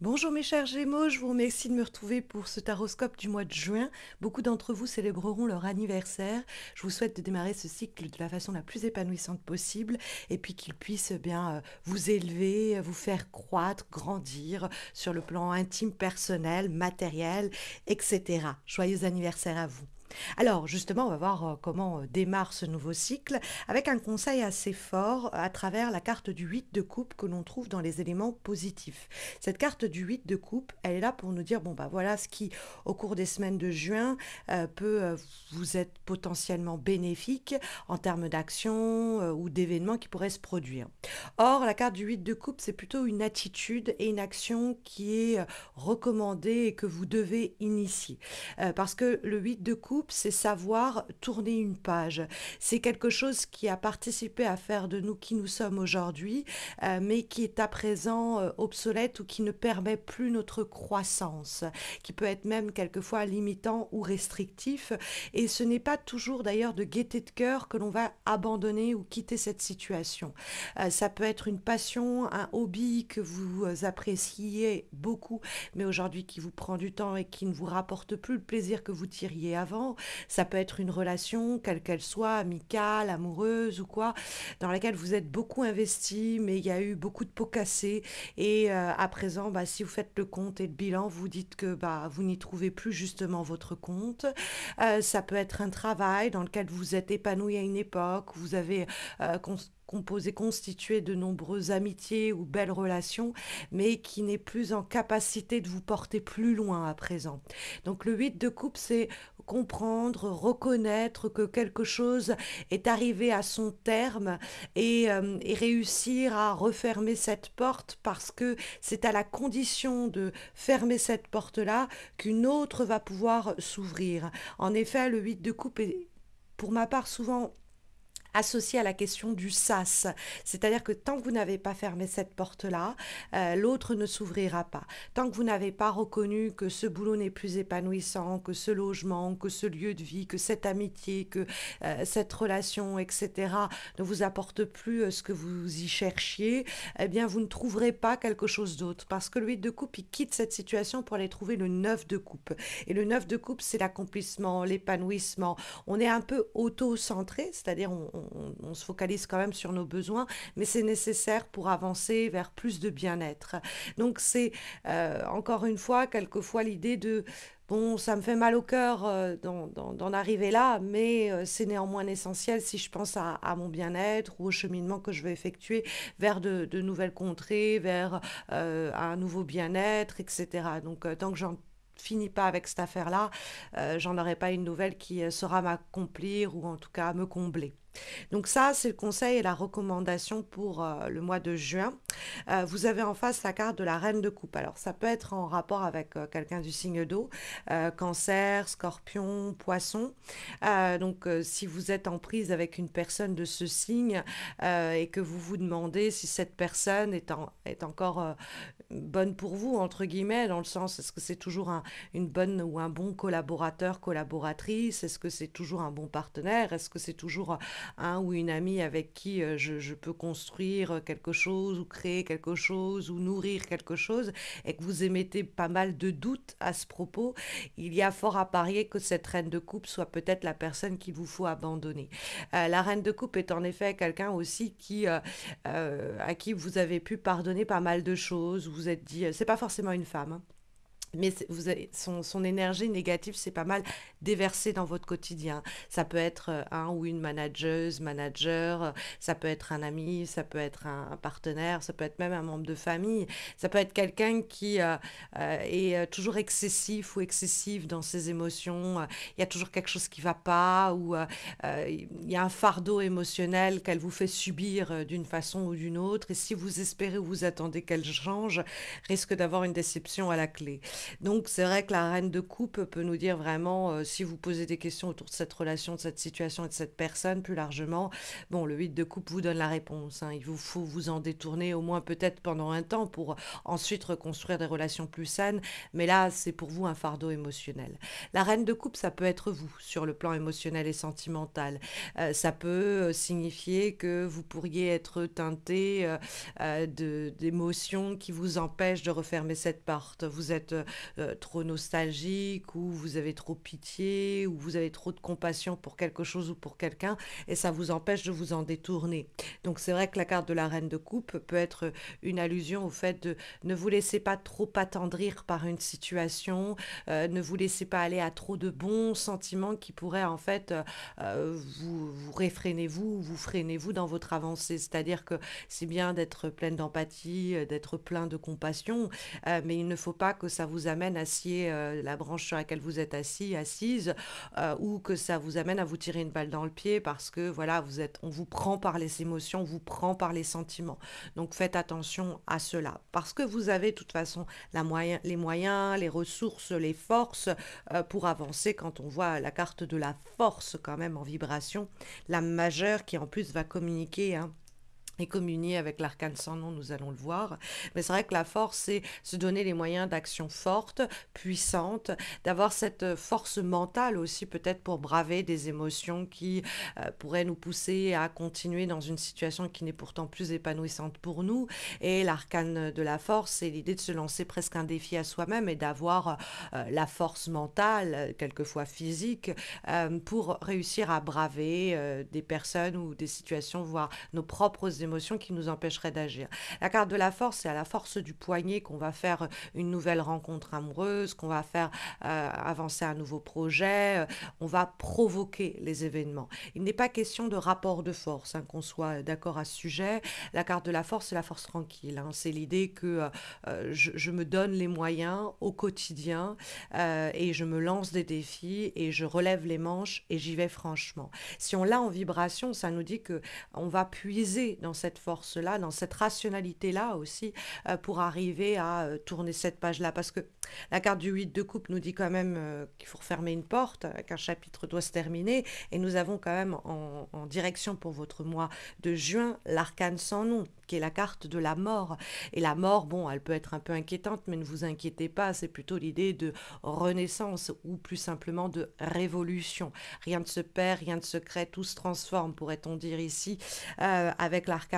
Bonjour mes chers Gémeaux, je vous remercie de me retrouver pour ce taroscope du mois de juin. Beaucoup d'entre vous célébreront leur anniversaire. Je vous souhaite de démarrer ce cycle de la façon la plus épanouissante possible et puis qu'il puisse bien vous élever, vous faire croître, grandir sur le plan intime, personnel, matériel, etc. Joyeux anniversaire à vous. Alors justement, on va voir comment démarre ce nouveau cycle avec un conseil assez fort à travers la carte du 8 de coupe que l'on trouve dans les éléments positifs. Cette carte du 8 de coupe, elle est là pour nous dire, bon bah voilà ce qui au cours des semaines de juin peut vous être potentiellement bénéfique en termes d'action ou d'événements qui pourraient se produire. Or, la carte du 8 de coupe, c'est plutôt une attitude et une action qui est recommandée et que vous devez initier. Parce que le 8 de coupe, c'est savoir tourner une page. C'est quelque chose qui a participé à faire de nous qui nous sommes aujourd'hui, mais qui est à présent obsolète ou qui ne permet plus notre croissance, qui peut être même quelquefois limitant ou restrictif. Et ce n'est pas toujours d'ailleurs de gaieté de cœur que l'on va abandonner ou quitter cette situation. Ça peut être une passion, un hobby que vous appréciez beaucoup, mais aujourd'hui qui vous prend du temps et qui ne vous rapporte plus le plaisir que vous tiriez avant. Ça peut être une relation, quelle qu'elle soit, amicale, amoureuse ou quoi, dans laquelle vous êtes beaucoup investi, mais il y a eu beaucoup de pots cassés. Et à présent, bah, si vous faites le compte et le bilan, vous dites que bah, vous n'y trouvez plus justement votre compte. Ça peut être un travail dans lequel vous êtes épanoui à une époque, où vous avez composé, constitué de nombreuses amitiés ou belles relations, mais qui n'est plus en capacité de vous porter plus loin à présent. Donc le 8 de coupe, c'est comprendre, reconnaître que quelque chose est arrivé à son terme et réussir à refermer cette porte parce que c'est à la condition de fermer cette porte-là qu'une autre va pouvoir s'ouvrir. En effet, le 8 de coupe est pour ma part souvent associé à la question du sas. C'est-à-dire que tant que vous n'avez pas fermé cette porte-là, l'autre ne s'ouvrira pas. Tant que vous n'avez pas reconnu que ce boulot n'est plus épanouissant, que ce logement, que ce lieu de vie, que cette amitié, que cette relation, etc., ne vous apporte plus ce que vous y cherchiez, eh bien, vous ne trouverez pas quelque chose d'autre. Parce que le 8 de coupe, il quitte cette situation pour aller trouver le 9 de coupe. Et le 9 de coupe, c'est l'accomplissement, l'épanouissement. On est un peu auto-centré, c'est-à-dire on se focalise quand même sur nos besoins, mais c'est nécessaire pour avancer vers plus de bien-être. Donc c'est encore une fois, quelquefois l'idée de bon, ça me fait mal au cœur d'en arriver là, mais c'est néanmoins essentiel si je pense à mon bien-être ou au cheminement que je vais effectuer vers de nouvelles contrées, vers un nouveau bien-être, etc. Donc tant que j'en finis pas avec cette affaire-là, j'en aurai pas une nouvelle qui saura m'accomplir ou en tout cas me combler. Donc ça, c'est le conseil et la recommandation pour le mois de juin. Vous avez en face la carte de la reine de coupe. Alors ça peut être en rapport avec quelqu'un du signe d'eau, cancer, scorpion, poisson. Si vous êtes en prise avec une personne de ce signe et que vous vous demandez si cette personne est encore bonne pour vous, entre guillemets, dans le sens, est-ce que c'est toujours une bonne ou un bon collaborateur, collaboratrice? Est-ce que c'est toujours un bon partenaire? Est-ce que c'est toujours un ou une amie avec qui je peux construire quelque chose ou créer quelque chose ou nourrir quelque chose et que vous émettez pas mal de doutes à ce propos, il y a fort à parier que cette reine de coupe soit peut-être la personne qu'il vous faut abandonner. La reine de coupe est en effet quelqu'un aussi à qui vous avez pu pardonner pas mal de choses. Vous vous êtes dit, c'est pas forcément une femme, hein, mais son énergie négative, c'est pas mal déversé dans votre quotidien. Ça peut être un ou une manageuse, manager, ça peut être un ami, ça peut être un partenaire, ça peut être même un membre de famille. Ça peut être quelqu'un qui est toujours excessif ou excessive dans ses émotions. Il y a toujours quelque chose qui va pas ou il y a un fardeau émotionnel qu'elle vous fait subir d'une façon ou d'une autre. Et si vous espérez ou vous attendez qu'elle change, risque d'avoir une déception à la clé. Donc c'est vrai que la reine de coupe peut nous dire vraiment, si vous posez des questions autour de cette relation, de cette situation et de cette personne plus largement, bon, le 8 de coupe vous donne la réponse, hein. Il vous faut vous en détourner au moins peut-être pendant un temps pour ensuite reconstruire des relations plus saines, mais là, c'est pour vous un fardeau émotionnel. La reine de coupe, ça peut être vous sur le plan émotionnel et sentimental. Ça peut signifier que vous pourriez être teinté d'émotions qui vous empêchent de refermer cette porte. Vous êtes trop nostalgique ou vous avez trop pitié ou vous avez trop de compassion pour quelque chose ou pour quelqu'un et ça vous empêche de vous en détourner. Donc c'est vrai que la carte de la reine de coupe peut être une allusion au fait de ne vous laissez pas trop attendrir par une situation, ne vous laissez pas aller à trop de bons sentiments qui pourraient en fait vous réfrénez-vous, vous freinez-vous dans votre avancée. C'est-à-dire que c'est bien d'être pleine d'empathie, d'être plein de compassion, mais il ne faut pas que ça vous amène à scier la branche sur laquelle vous êtes assis, assise, ou que ça vous amène à vous tirer une balle dans le pied parce que voilà, on vous prend par les émotions, on vous prend par les sentiments. Donc faites attention à cela parce que vous avez de toute façon les moyens, les ressources, les forces pour avancer quand on voit la carte de la force quand même en vibration, la majeure qui en plus va communiquer, hein, et communier avec l'arcane sans nom, nous allons le voir. Mais c'est vrai que la force, c'est se donner les moyens d'action forte, puissante, d'avoir cette force mentale aussi peut-être pour braver des émotions qui pourraient nous pousser à continuer dans une situation qui n'est pourtant plus épanouissante pour nous. Et l'arcane de la force, c'est l'idée de se lancer presque un défi à soi-même et d'avoir la force mentale, quelquefois physique, pour réussir à braver des personnes ou des situations, voire nos propres émotions qui nous empêcheraient d'agir. La carte de la force, c'est à la force du poignet qu'on va faire une nouvelle rencontre amoureuse, qu'on va faire avancer un nouveau projet, on va provoquer les événements. Il n'est pas question de rapport de force, hein, qu'on soit d'accord à ce sujet. La carte de la force, c'est la force tranquille, hein. C'est l'idée que je me donne les moyens au quotidien et je me lance des défis et je relève les manches et j'y vais franchement. Si on l'a en vibration, ça nous dit que on va puiser dans cette force-là, dans cette rationalité-là aussi, pour arriver à tourner cette page-là. Parce que la carte du 8 de coupe nous dit quand même qu'il faut refermer une porte, qu'un chapitre doit se terminer. Et nous avons quand même en direction pour votre mois de juin l'arcane sans nom, qui est la carte de la mort. Et la mort, bon, elle peut être un peu inquiétante, mais ne vous inquiétez pas, c'est plutôt l'idée de renaissance ou plus simplement de révolution. Rien ne se perd, rien ne se crée, tout se transforme, pourrait-on dire ici, avec l'arcane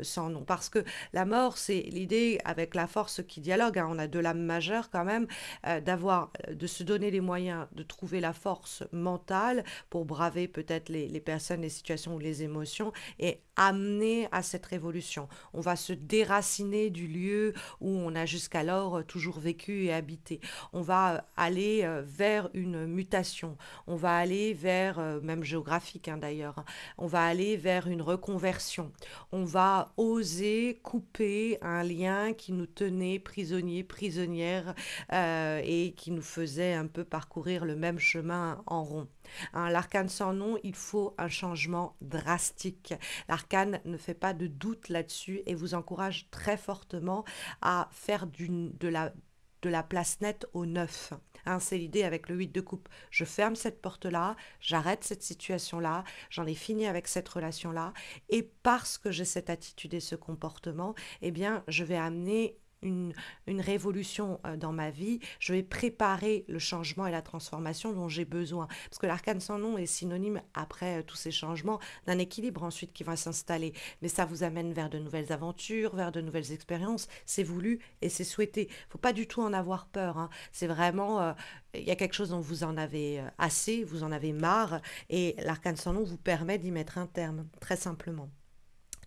sans nom. Parce que la mort, c'est l'idée avec la force qui dialogue, hein. On a de l'âme majeure quand même, de se donner les moyens de trouver la force mentale pour braver peut-être les personnes, les situations ou les émotions et amener à cette révolution. On va se déraciner du lieu où on a jusqu'alors toujours vécu et habité. On va aller vers une mutation. On va aller vers, même géographique, hein, d'ailleurs, hein. On va aller vers une reconversion. On va oser couper un lien qui nous tenait prisonniers, prisonnières et qui nous faisait un peu parcourir le même chemin en rond. Hein, l'arcane sans nom, il faut un changement drastique. L'arcane ne fait pas de doute là-dessus et vous encourage très fortement à faire de la place nette au neuf. Hein, c'est l'idée avec le 8 de coupe. Je ferme cette porte-là, j'arrête cette situation-là, j'en ai fini avec cette relation-là, et parce que j'ai cette attitude et ce comportement, eh bien, je vais amener une révolution dans ma vie, je vais préparer le changement et la transformation dont j'ai besoin. Parce que l'arcane sans nom est synonyme, après tous ces changements, d'un équilibre ensuite qui va s'installer. Mais ça vous amène vers de nouvelles aventures, vers de nouvelles expériences. C'est voulu et c'est souhaité. Il ne faut pas du tout en avoir peur, hein. C'est vraiment... il y a quelque chose dont vous en avez assez, vous en avez marre, et l'arcane sans nom vous permet d'y mettre un terme, très simplement.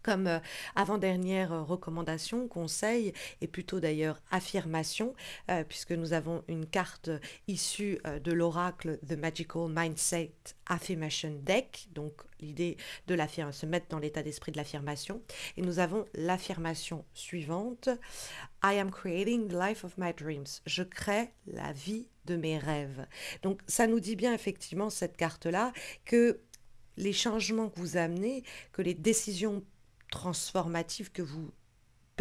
Comme avant-dernière recommandation, conseil, et plutôt d'ailleurs affirmation, puisque nous avons une carte issue de l'oracle The Magical Mindset Affirmation Deck, donc l'idée de se mettre dans l'état d'esprit de l'affirmation. Et nous avons l'affirmation suivante: I am creating the life of my dreams. Je crée la vie de mes rêves. Donc ça nous dit bien effectivement, cette carte-là, que les changements que vous amenez, que les décisions transformatives que vous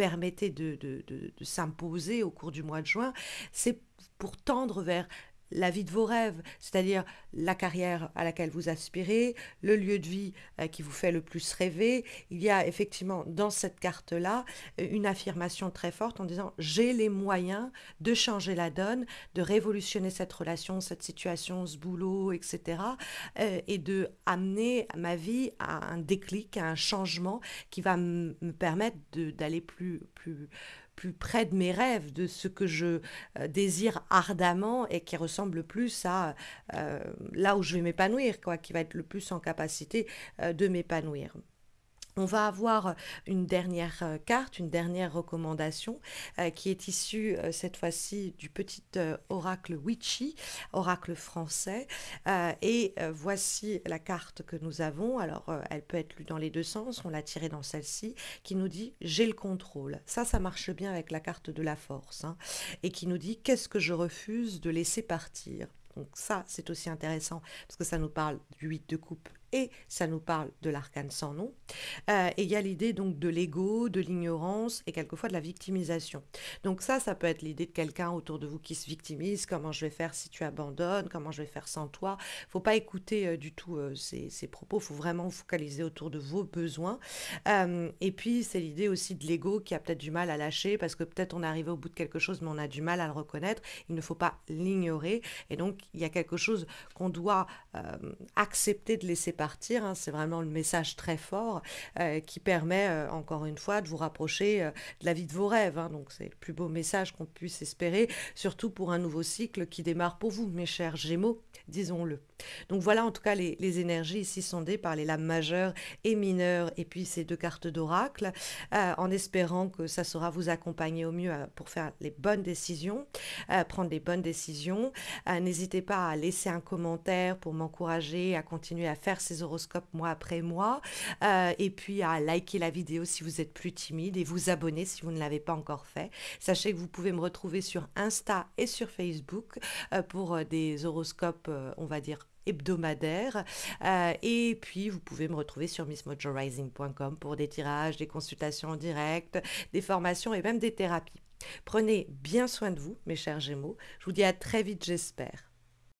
permettez de s'imposer au cours du mois de juin, c'est pour tendre vers la vie de vos rêves, c'est-à-dire la carrière à laquelle vous aspirez, le lieu de vie qui vous fait le plus rêver. Il y a effectivement dans cette carte-là une affirmation très forte en disant j'ai les moyens de changer la donne, de révolutionner cette relation, cette situation, ce boulot, etc. Et de amener ma vie à un déclic, à un changement qui va me permettre d'aller plus près de mes rêves, de ce que je désire ardemment et qui ressemble plus à là où je vais m'épanouir, quoi, qui va être le plus en capacité de m'épanouir. On va avoir une dernière carte, une dernière recommandation qui est issue cette fois-ci du petit oracle Witchy, oracle français. Voici la carte que nous avons. Alors, elle peut être lue dans les deux sens. On l'a tirée dans celle-ci qui nous dit j'ai le contrôle. Ça marche bien avec la carte de la force, hein, et qui nous dit qu'est-ce que je refuse de laisser partir. Donc ça, c'est aussi intéressant parce que ça nous parle du 8 de coupe et ça nous parle de l'arcane sans nom. Et il y a l'idée donc de l'ego, de l'ignorance et quelquefois de la victimisation. Donc ça peut être l'idée de quelqu'un autour de vous qui se victimise, comment je vais faire si tu abandonnes, comment je vais faire sans toi. Faut pas écouter du tout ces propos, faut vraiment vous focaliser autour de vos besoins. Et puis c'est l'idée aussi de l'ego qui a peut-être du mal à lâcher parce que peut-être on est arrivé au bout de quelque chose mais on a du mal à le reconnaître. Il ne faut pas l'ignorer et donc il y a quelque chose qu'on doit accepter de laisser partir, hein. C'est vraiment le message très fort qui permet encore une fois de vous rapprocher de la vie de vos rêves, hein. Donc c'est le plus beau message qu'on puisse espérer, surtout pour un nouveau cycle qui démarre pour vous, mes chers Gémeaux, disons-le. Donc voilà en tout cas les énergies ici sondées par les lames majeures et mineures et puis ces deux cartes d'oracle, en espérant que ça saura vous accompagner au mieux pour faire les bonnes décisions, prendre les bonnes décisions. N'hésitez pas à laisser un commentaire pour m'encourager à continuer à faire ces horoscopes mois après mois, et puis à liker la vidéo si vous êtes plus timide et vous abonner si vous ne l'avez pas encore fait. Sachez que vous pouvez me retrouver sur Insta et sur Facebook pour des horoscopes, on va dire, hebdomadaires. Et puis, vous pouvez me retrouver sur missmojorising.com pour des tirages, des consultations en direct, des formations et même des thérapies. Prenez bien soin de vous, mes chers Gémeaux. Je vous dis à très vite, j'espère.